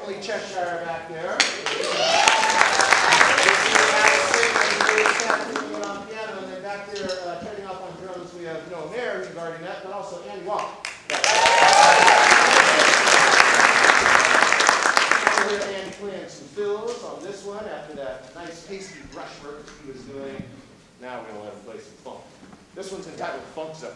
Emily Cheshire back there. On piano, and then back there turning off on drums, we have Noah Mayer, who's guarding that, but also Andy Wong. Over here, Andy playing some fills on this one after that nice hasty brush work that he was doing. Now we're going to let him play some funk. This one's entitled Funk Zone.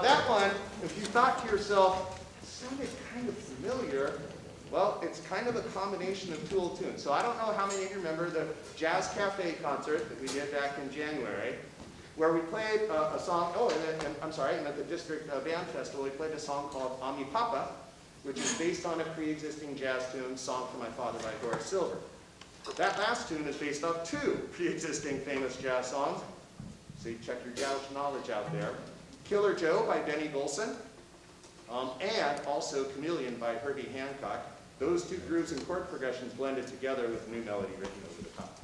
That one, if you thought to yourself, sounded kind of familiar, well, it's kind of a combination of Tool tunes. So I don't know how many of you remember the Jazz Cafe concert that we did back in January, where we played a song, and at the District Band Festival, we played a song called Ami Papa, which is based on a pre-existing jazz tune, Song for My Father by Horace Silver. That last tune is based off two pre-existing famous jazz songs. So you check your jazz knowledge out there. Killer Joe by Benny Golson, and also Chameleon by Herbie Hancock. Those two grooves and chord progressions blended together with a new melody written over the top.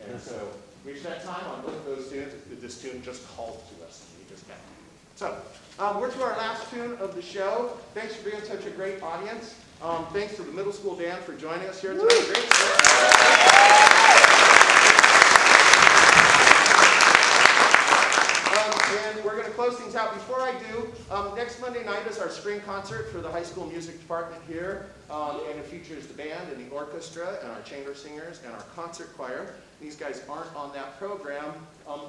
And so we spent time on both of those tunes. This tune just called to us. We just got it. So we're to our last tune of the show. Thanks for being such a great audience. Thanks to the middle school band for joining us here tonight. Great and we're going to close things out. Before I do, next Monday night is our spring concert for the high school music department here, and it features the band and the orchestra and our chamber singers and our concert choir. These guys aren't on that program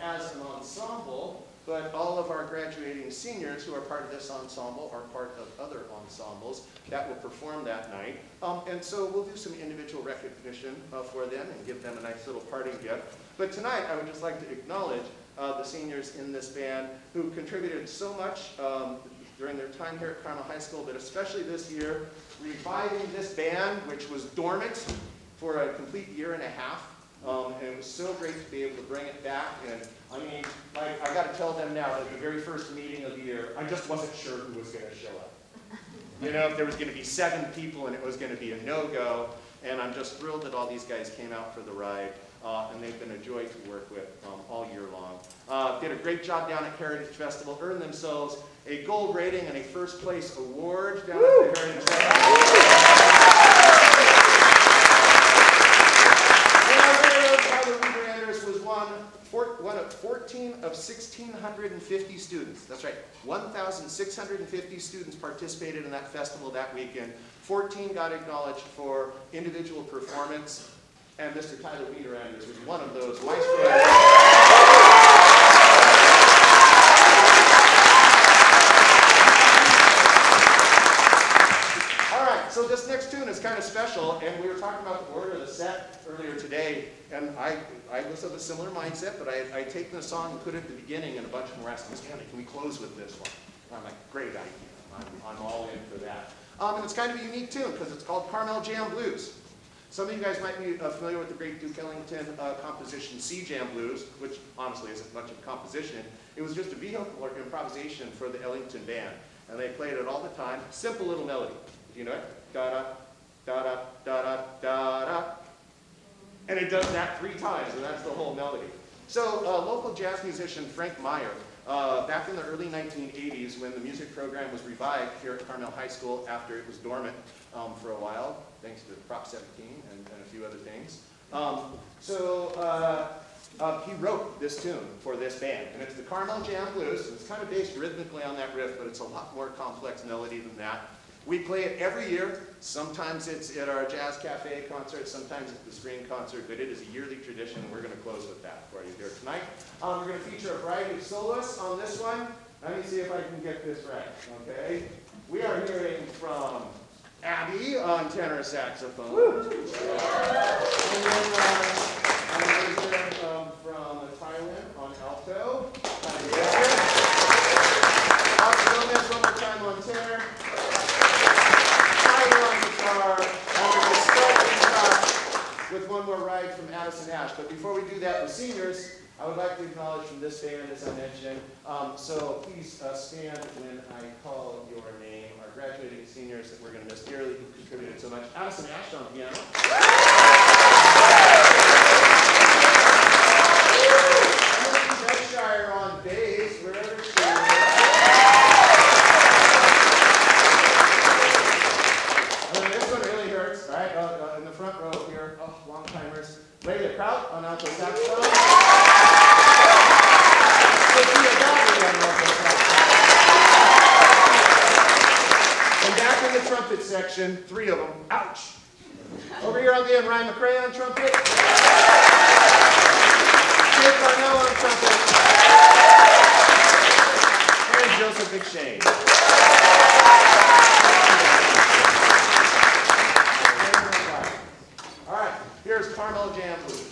as an ensemble, but all of our graduating seniors who are part of this ensemble are part of other ensembles that will perform that night. And so we'll do some individual recognition for them and give them a nice little parting gift. But tonight I would just like to acknowledge the seniors in this band who contributed so much during their time here at Carmel High School, but especially this year, reviving this band, which was dormant for a complete year and a half. And it was so great to be able to bring it back. And I mean, like, I got to tell them now, at the very first meeting of the year, I just wasn't sure who was going to show up. You know, if there was going to be 7 people and it was going to be a no-go. And I'm just thrilled that all these guys came out for the ride. And they've been a joy to work with all year long. Did a great job down at Heritage Festival, earned themselves a gold rating and a first place award down at the Heritage Festival. One of 14 of 1,650 students. That's right, 1,650 students participated in that festival that weekend. 14 got acknowledged for individual performance, and Mr. Tyler Wiederanders was one of those. So this next tune is kind of special, and we were talking about the order of the set earlier today, and I was of a similar mindset, but I take the song and put it at the beginning, and a bunch of them were asking, Mr. County, can we close with this one? And I'm like, great idea. I'm all in for that. And it's kind of a unique tune, because it's called Carmel Jam Blues. Some of you guys might be familiar with the great Duke Ellington composition C Jam Blues, which honestly isn't much of a composition. It was just a vehicle or improvisation for the Ellington band, and they played it all the time. Simple little melody. Do you know it? Da-da, da-da, da-da, da-da. And it does that 3 times, and that's the whole melody. So local jazz musician Frank Meyer, back in the early 1980s when the music program was revived here at Carmel High School after it was dormant for a while, thanks to Prop 17 and a few other things. He wrote this tune for this band, and it's the Carmel Jam Blues. It's kind of based rhythmically on that riff, but it's a lot more complex melody than that. We play it every year. Sometimes it's at our Jazz Cafe concert, sometimes it's the spring concert, but it is a yearly tradition, and we're going to close with that for you here tonight. We're going to feature a variety of soloists on this one. Let me see if I can get this right, okay? We are hearing from Abby on tenor saxophone. Woo. And then I'm going to hear from Thailand on alto. Alex Gomez one more time on tenor. With one more ride from Addison Ash. But before we do that, the seniors, I would like to acknowledge from this band, as I mentioned. So please stand when I call your name. Our graduating seniors that we're going to miss dearly, who contributed so much. Addison Ash on piano. Redshire on bass, wherever she is. Layla Kraut on alto saxophone. And back in the trumpet section, 3 of them. Ouch! Over here on the end, Ryan McRae on trumpet. Jake Parnell on trumpet. And Joseph McShane. All right, here's Carmel Jam Blues.